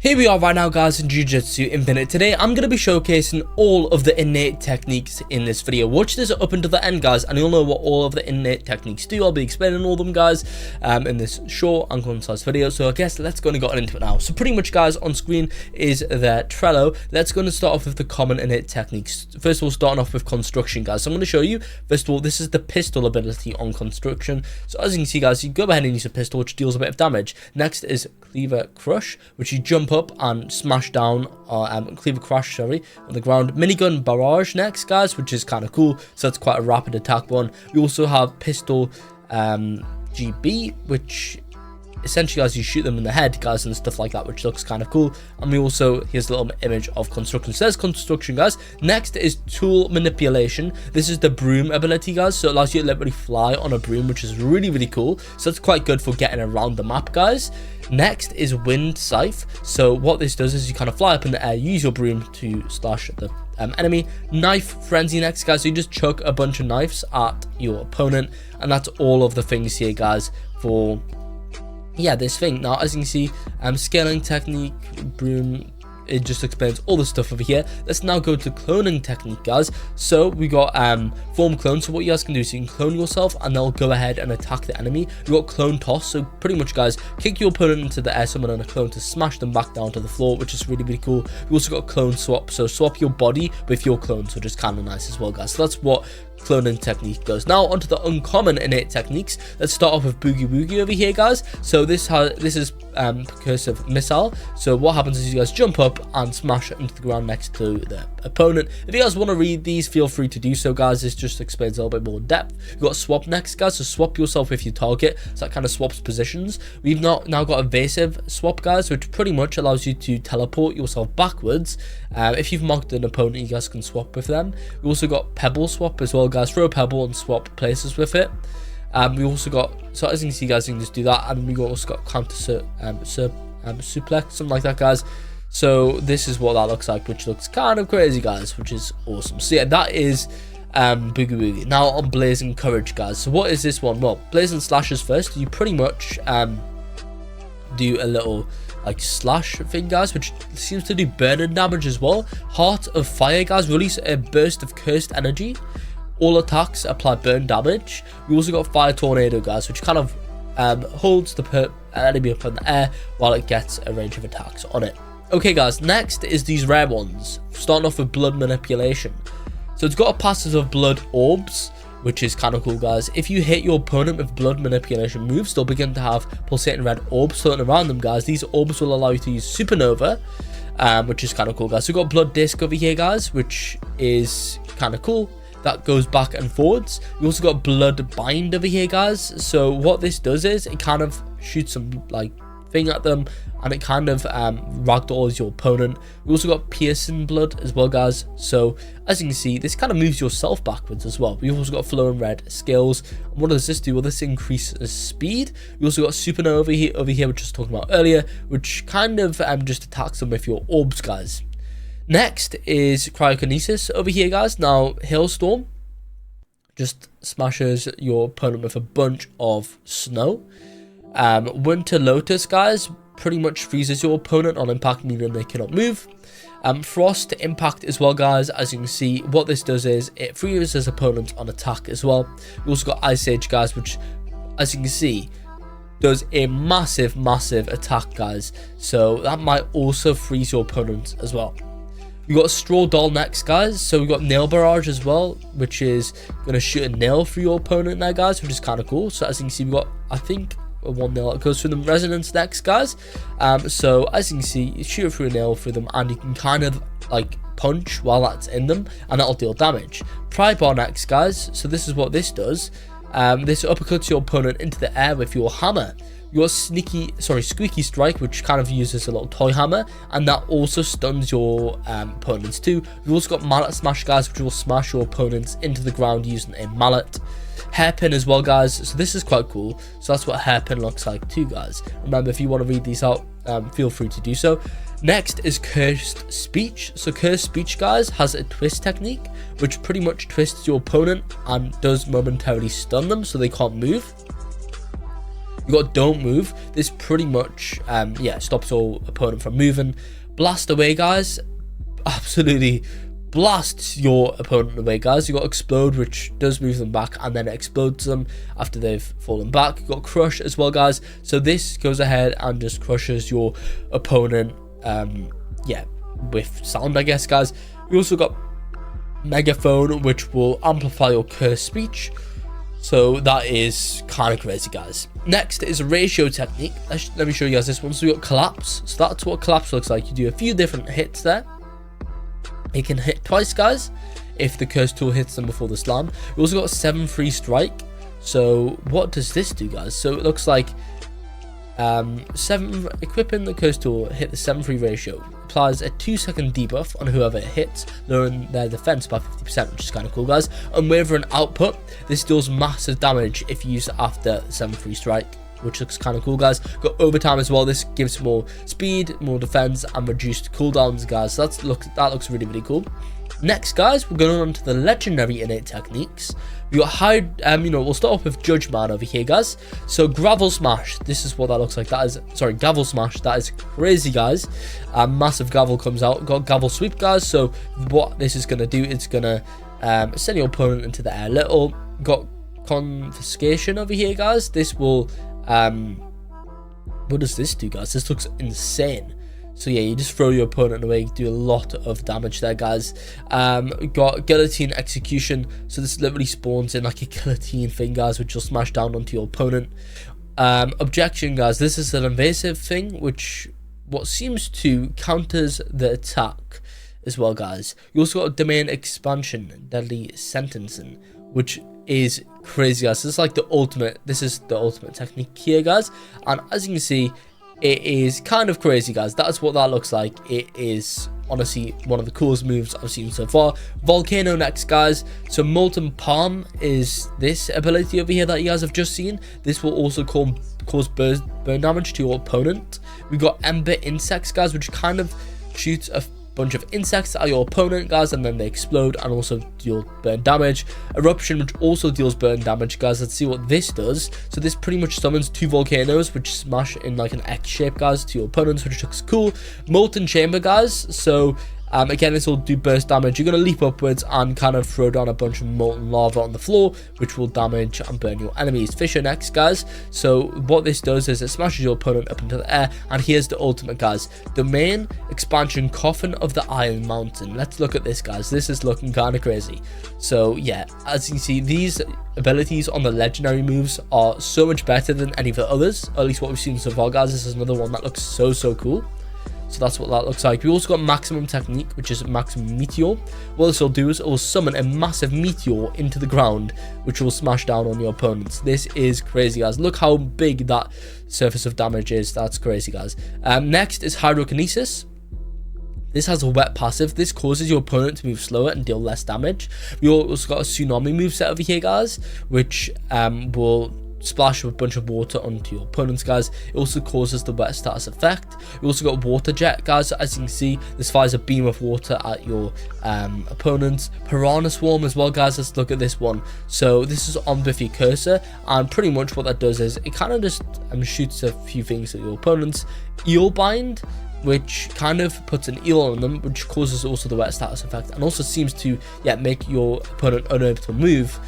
Here we are right now, guys, in Jujutsu Infinite. Today I'm going to be showcasing all of the innate techniques in this video. Watch this up until the end, guys, and you'll know what all of the innate techniques do. I'll be explaining all of them, guys, in this short and concise video. So I guess let's go and get into it now. So pretty much, guys, on screen is the Trello. Let's go and start off with the common innate techniques. First of all, starting off with construction, guys. So I'm going to show you, first of all, this is the pistol ability on construction. So as you can see, guys, you go ahead and use a pistol, which deals a bit of damage. Next is Cleaver Crush, which you jump up and smash down, Cleaver Crush, sorry, on the ground. Minigun Barrage next, guys, which is kind of cool. So that's quite a rapid attack one. We also have Pistol GB, which essentially, as you shoot them in the head, guys, and stuff like that, which looks kind of cool. And we also, here's a little image of construction. So there's construction, guys. Next is tool manipulation. This is the broom ability, guys, so it allows you to literally fly on a broom, which is really cool. So it's quite good for getting around the map, guys. Next is wind scythe. So what this does is you kind of fly up in the air, use your broom to slash the enemy. Knife frenzy next, guys. So you just chuck a bunch of knives at your opponent, and that's all of the things here, guys, for this thing. Now, as you can see, scaling technique, broom, it just explains all the stuff over here. Let's now go to cloning technique, guys. So we got form clone. So what you guys can do is you can clone yourself and they'll go ahead and attack the enemy. You got clone toss. So pretty much, guys, kick your opponent into the air, summon on a clone to smash them back down to the floor, which is really cool. We also got clone swap. So swap your body with your clone, so just kind of nice as well, guys. So that's what cloning technique goes. Now onto the uncommon innate techniques. Let's start off with boogie woogie over here, guys. So this is percussive missile. So what happens is you guys jump up and smash it into the ground next to the opponent. If you guys want to read these, feel free to do so, guys. This just explains a little bit more in depth. You've got swap next, guys. So swap yourself with your target. So that kind of swaps positions. We've now got evasive swap, guys, which pretty much allows you to teleport yourself backwards. If you've marked an opponent, you guys can swap with them. We also got pebble swap as well, guys. Throw a pebble and swap places with it. We also got, so as you can see, guys, you can just do that. And we also got counter suplex, something like that, guys. So this is what that looks like, which looks kind of crazy, guys, which is awesome. So yeah, that is boogie woogie. Now on blazing courage, guys. So what is this one? Well, blazing slashes first. You pretty much do a little like slash thing, guys, which seems to do burning damage as well. Heart of fire, guys. Release a burst of cursed energy. All attacks apply burn damage. We also got fire tornado, guys, which kind of holds the enemy up in the air while it gets a range of attacks on it. Okay, guys, next is these rare ones, starting off with blood manipulation. So it's got a passive of blood orbs, which is kind of cool, guys. If you hit your opponent with blood manipulation moves, they'll begin to have pulsating red orbs floating around them, guys. These orbs will allow you to use supernova, which is kind of cool, guys. So we've got blood disc over here, guys, which is kind of cool. That goes back and forwards. We also got blood bind over here, guys. So what this does is it kind of shoots some like thing at them, and it kind of ragdolls your opponent. We also got piercing blood as well, guys. So as you can see, this kind of moves yourself backwards as well. We've also got flowing red skills. And what does this do? Well, this increases speed. We also got supernova over here, which I was talking about earlier, which kind of just attacks them with your orbs, guys. Next is cryokinesis over here, guys. Now hailstorm just smashes your opponent with a bunch of snow. Winter lotus, guys, pretty much freezes your opponent on impact, meaning they cannot move. Frost impact as well, guys. As you can see, what this does is it freezes opponents on attack as well. We also got ice age, guys, which, as you can see, does a massive attack, guys. So that might also freeze your opponent as well. We got straw doll next, guys. So we got nail barrage as well, which is going to shoot a nail through your opponent now, guys, which is kind of cool. So as you can see, we got, I think, one nail that goes through them. Resonance next, guys. So as you can see, you shoot through a nail through them, and you can kind of like punch while that's in them, and that'll deal damage. Pry bar next, guys. So this is what this does. This uppercuts your opponent into the air with your hammer. You got squeaky strike, which kind of uses a little toy hammer, and that also stuns your opponents too. You've also got mallet smash, guys, which will smash your opponents into the ground using a mallet. Hairpin as well, guys. So this is quite cool. So that's what hairpin looks like too, guys. Remember, if you want to read these out, feel free to do so. Next is cursed speech. So cursed speech, guys, has a twist technique, which pretty much twists your opponent and does momentarily stun them so they can't move. We got don't move. This pretty much yeah, stops all opponent from moving. Blast away, guys. Absolutely blasts your opponent away, guys. You got explode, which does move them back, and then it explodes them after they've fallen back. You got crush as well, guys. So this goes ahead and just crushes your opponent yeah, with sound, I guess, guys. We also got megaphone, which will amplify your cursed speech. So that is kind of crazy, guys. Next is a ratio technique. Let me show you guys this one. So we got collapse. So that's what collapse looks like. You do a few different hits there. It can hit twice, guys, if the curse tool hits them before the slam. We also got 7 free strike. So what does this do, guys? So it looks like 7 equipping the curse tool, hit the 7 free ratio, applies a 2-second debuff on whoever it hits, lowering their defense by 50%, which is kind of cool, guys. Unwavering output. This deals massive damage if used after 7 free strike, which looks kind of cool, guys. Got overtime as well. This gives more speed, more defense, and reduced cooldowns, guys. So that looks really, really cool. Next, guys, we're going on to the legendary innate techniques. We got high, we'll start off with Judge Man over here, guys. So gravel smash, this is what that looks like. That is, sorry, gavel smash. That is crazy, guys. Massive gavel comes out. Got gavel sweep, guys. So what this is gonna do, it's gonna send your opponent into the air. Little got confiscation over here, guys. This will what does this do, guys? This looks insane. So yeah, you just throw your opponent away, do a lot of damage there, guys. Got guillotine execution. So this literally spawns in like a guillotine thing, guys, which will smash down onto your opponent. Objection, guys. This is an invasive thing, which what seems to counters the attack as well, guys. You also got domain expansion, deadly sentencing, which is crazy, guys. This is like the ultimate. This is the ultimate technique here, guys. And as you can see, it is kind of crazy, guys. That's what that looks like. It is honestly one of the coolest moves I've seen so far. Volcano next, guys. So Molten Palm is this ability over here that you guys have just seen. This will also cause burn damage to your opponent. We got Ember Insects, guys, which kind of shoots a bunch of insects at your opponent, guys, and then they explode and also deal burn damage. Eruption, which also deals burn damage, guys. Let's see what this does. So this pretty much summons 2 volcanoes, which smash in like an X shape, guys, to your opponents, which looks cool. Molten Chamber, guys. So again, this will do burst damage. You're going to leap upwards and kind of throw down a bunch of molten lava on the floor, which will damage and burn your enemies. Fissure next, guys. So what this does is it smashes your opponent up into the air. And here's the ultimate, guys. Domain expansion, Coffin of the Iron Mountain. Let's look at this, guys. This is looking kind of crazy. So yeah, as you can see, these abilities on the legendary moves are so much better than any of the others, or at least what we've seen so far, guys. This is another one that looks so cool. So that's what that looks like. We also got maximum technique, which is maximum meteor. What this will do is it will summon a massive meteor into the ground, which will smash down on your opponents. This is crazy, guys. Look how big that surface of damage is. That's crazy, guys. Next is Hydrokinesis. This has a wet passive. This causes your opponent to move slower and deal less damage. We also got a tsunami moveset over here, guys, which will splash a bunch of water onto your opponents, guys. It also causes the wet status effect. We also got water jet, guys. So as you can see, this fires a beam of water at your opponents. Piranha swarm as well, guys. Let's look at this one. So this is on with your cursor, and pretty much what that does is it kind of just shoots a few things at your opponents. Eel bind, which kind of puts an eel on them, which causes also the wet status effect, and also seems to make your opponent unable to move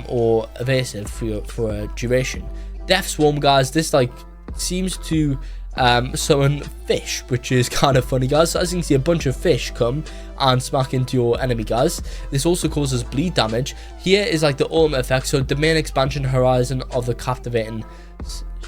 or evasive for a duration. Death Swarm, guys. This like seems to summon fish, which is kind of funny, guys. So as you can see, a bunch of fish come and smack into your enemy, guys. This also causes bleed damage. Here is like the ultimate effect. So domain expansion, Horizon of the Captivating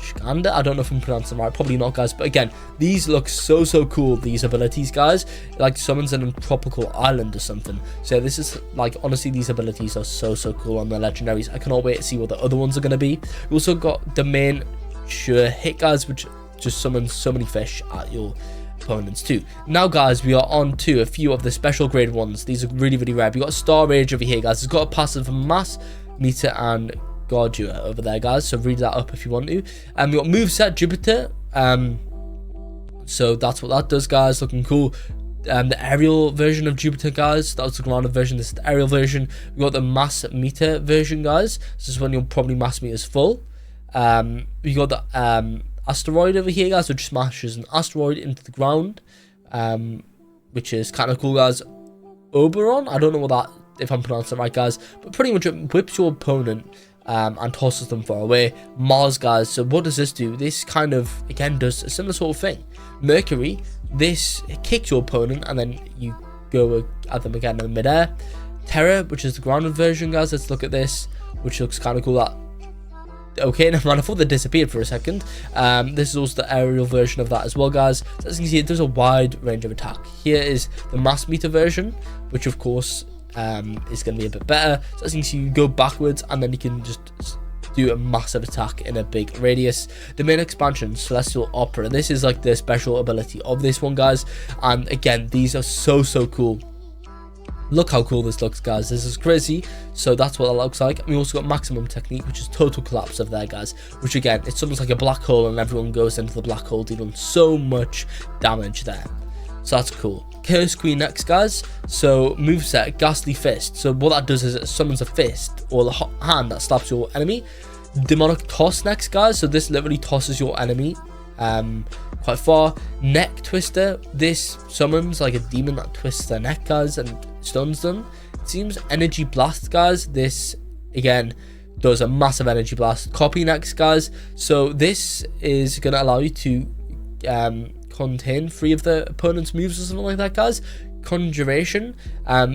Skanda. I don't know if I'm pronouncing them right, probably not, guys, but again, these look so cool, these abilities, guys. Like summons in a tropical island or something. So this is like, honestly, these abilities are so cool on the legendaries. I cannot wait to see what the other ones are going to be. We also got domain sure hit, guys, which just summons so many fish at your opponents too. Now, guys, we are on to a few of the special grade ones. These are really rare. We got Star Rage over here, guys. It's got a passive mass meter and Gardua over there, guys, so read that up if you want to. And we got moveset Jupiter, so that's what that does, guys. Looking cool. The aerial version of Jupiter, guys, that's the grounded version. This is the aerial version. We got the mass meter version, guys. This is when your probably mass meter is full. We got the asteroid over here, guys, which smashes an asteroid into the ground, which is kind of cool, guys. Oberon, I don't know what that, if I'm pronouncing it right, guys, but pretty much it whips your opponent and tosses them far away. Mars, guys, so what does this do? This kind of, again, does a similar sort of thing. Mercury, this kicks your opponent and then you go at them again in midair. Terra, which is the grounded version, guys, let's look at this, which looks kind of cool. That okay, never mind, I thought they disappeared for a second. This is also the aerial version of that as well, guys. So as you can see, there's a wide range of attack. Here is the mass meter version, which of course is going to be a bit better. So as you can see, you go backwards and then you can just do a massive attack in a big radius. The main expansion, Celestial Opera, this is like the special ability of this one, guys, and again, these are so cool. Look how cool this looks, guys. This is crazy. So that's what that looks like. And we also got Maximum Technique, which is total collapse of there, guys, which again, it's almost like a black hole and everyone goes into the black hole, dealing so much damage there. So that's cool. Curse Queen next, guys. So moveset, Ghastly Fist. So what that does is it summons a fist or the hand that slaps your enemy. Demonic Toss next, guys. So this literally tosses your enemy quite far. Neck Twister, this summons like a demon that twists their neck, guys, and stuns them. It seems. Energy Blast, guys, this again does a massive energy blast. Copy next, guys. So this is going to allow you to contain 3 of the opponent's moves or something like that, guys. Conjuration,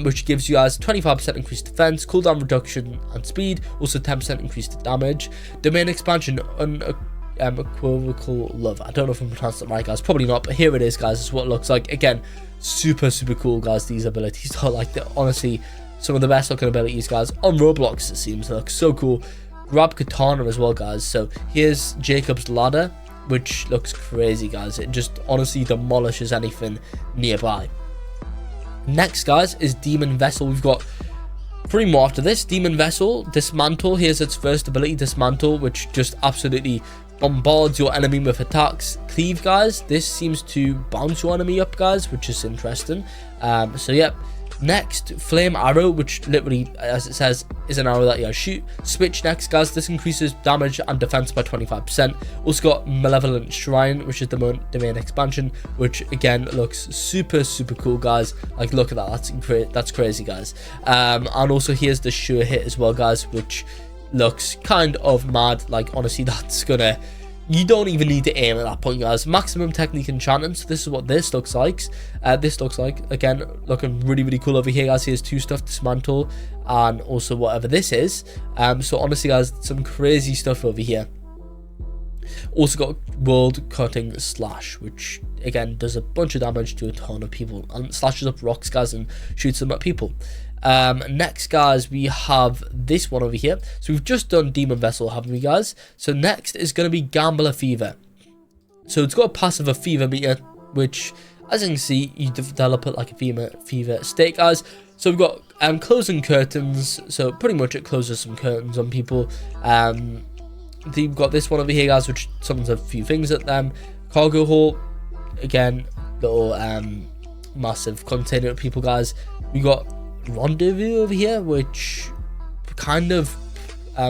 which gives you guys 25% increased defense, cooldown reduction and speed, also 10% increased damage. Domain Expansion, Unequivocal Love. I don't know if I'm pronouncing it right, guys, probably not, but here it is, guys. This is what it looks like. Again, super cool, guys. These abilities are like, honestly, some of the best looking abilities, guys, on Roblox. It seems to look so cool. Grab Katana as well, guys. So here's Jacob's Ladder, which looks crazy, guys. It just honestly demolishes anything nearby. Next, guys, is Demon Vessel. We've got 3 more after this. Demon Vessel, Dismantle. Here's its first ability, Dismantle, which just absolutely bombards your enemy with attacks. Cleave, guys, this seems to bounce your enemy up, guys, which is interesting. So yeah. Next, Flame Arrow, which literally, as it says, is an arrow that you shoot. Switch next, guys. This increases damage and defense by 25%. Also got Malevolent Shrine, which is the domain expansion, which again looks super cool, guys. Like, look at that. That's crazy, guys. And also here's the Sure Hit as well, guys, which looks kind of mad. Like, honestly, that's gonna, you don't even need to aim at that point, guys. Maximum Technique Enchantment. So this is what this looks like. Again, looking really cool over here, guys. Here's 2 stuff, Dismantle and also whatever this is. So honestly, guys, some crazy stuff over here. Also got World Cutting Slash, which again does a bunch of damage to a ton of people and slashes up rocks, guys, and shoots them at people. Next, guys, we have this one over here. So we've just done Demon Vessel, haven't we, guys? So next is going to be Gambler Fever. So it's got a passive of Fever Meter, which, as you can see, you develop it like a fever state, guys. So we've got Closing Curtains. So pretty much it closes some curtains on people. We've got this one over here, guys, which summons a few things at them. Cargo Hole, again, little massive container of people, guys. We got Rendezvous over here, which kind of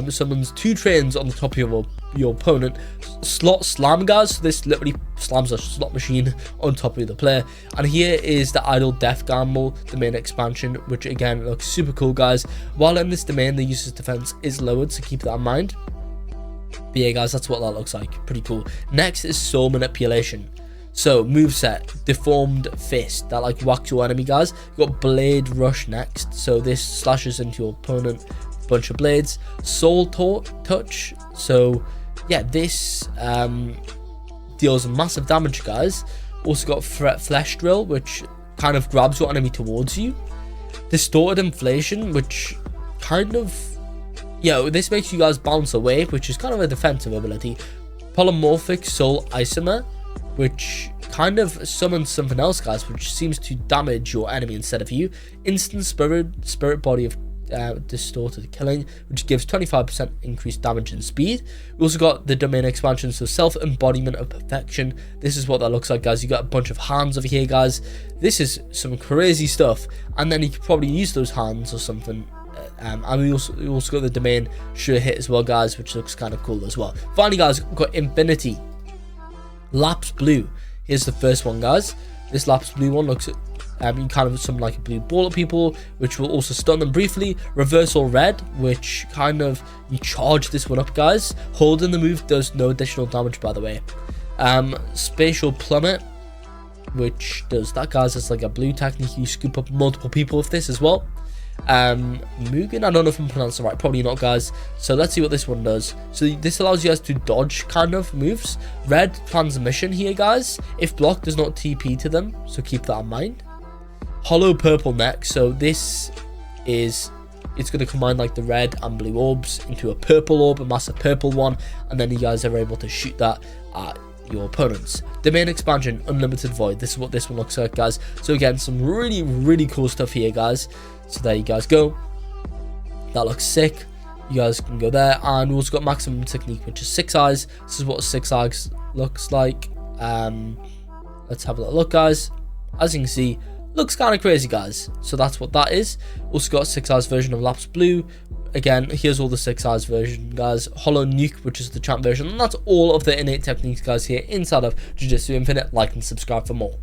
summons 2 trains on the top of your opponent. Slot Slam, guys. So this literally slams a slot machine on top of the player. And here is the Idle Death Gamble, the main expansion, which again looks super cool, guys. While in this domain, the user's defense is lowered, so keep that in mind. But yeah, guys, that's what that looks like. Pretty cool. Next is Soul Manipulation. So, moveset, Deformed Fist, that like whacks your enemy, guys. You've got Blade Rush next. So this slashes into your opponent, bunch of blades. Soul Touch. So yeah, this deals massive damage, guys. Also got Flesh Drill, which kind of grabs your enemy towards you. Distorted Inflation, which kind of, this makes you guys bounce away, which is kind of a defensive ability. Polymorphic Soul Isomer, which kind of summons something else, guys, which seems to damage your enemy instead of you. Instant Spirit Body of Distorted Killing, which gives 25% increased damage and speed. We also got the domain expansion, so Self-Embodiment of Perfection. This is what that looks like, guys. You got a bunch of hands over here, guys. This is some crazy stuff, and then you could probably use those hands or something And we also got the domain sure hit as well, guys, which looks kind of cool as well. Finally, guys, we've got Infinity Lapse Blue. Here's the first one, guys. This Lapse Blue one looks you kind of summon like a blue ball at people, which will also stun them briefly. Reversal Red, which kind of you charge this one up, guys. Holding the move does no additional damage, by the way. Spatial Plummet, which does that, guys. It's like a blue technique. You scoop up multiple people with this as well. Mugen, I don't know if I'm pronouncing it right, probably not, guys. So let's see what this one does. So this allows you guys to dodge kind of moves. Red Transmission here, guys. If blocked, does not TP to them, so keep that in mind. Hollow Purple Neck. So this is, it's going to combine like the red and blue orbs into a purple orb, a massive purple one, and then you guys are able to shoot that at your opponents. Domain Expansion, Unlimited Void. This is what this one looks like, guys. So again, some really cool stuff here, guys. So there you guys go. That looks sick. You guys can go there. And we also got Maximum Technique, which is 6 eyes. This is what 6 eyes looks like. Let's have a little look, guys. As you can see, looks kind of crazy, guys. So that's what that is. Also got 6 eyes version of Lapse Blue. Again, here's all the 6 eyes version, guys. Hollow Nuke, which is the champ version. And that's all of the innate techniques, guys, here inside of Jujutsu Infinite. Like and subscribe for more.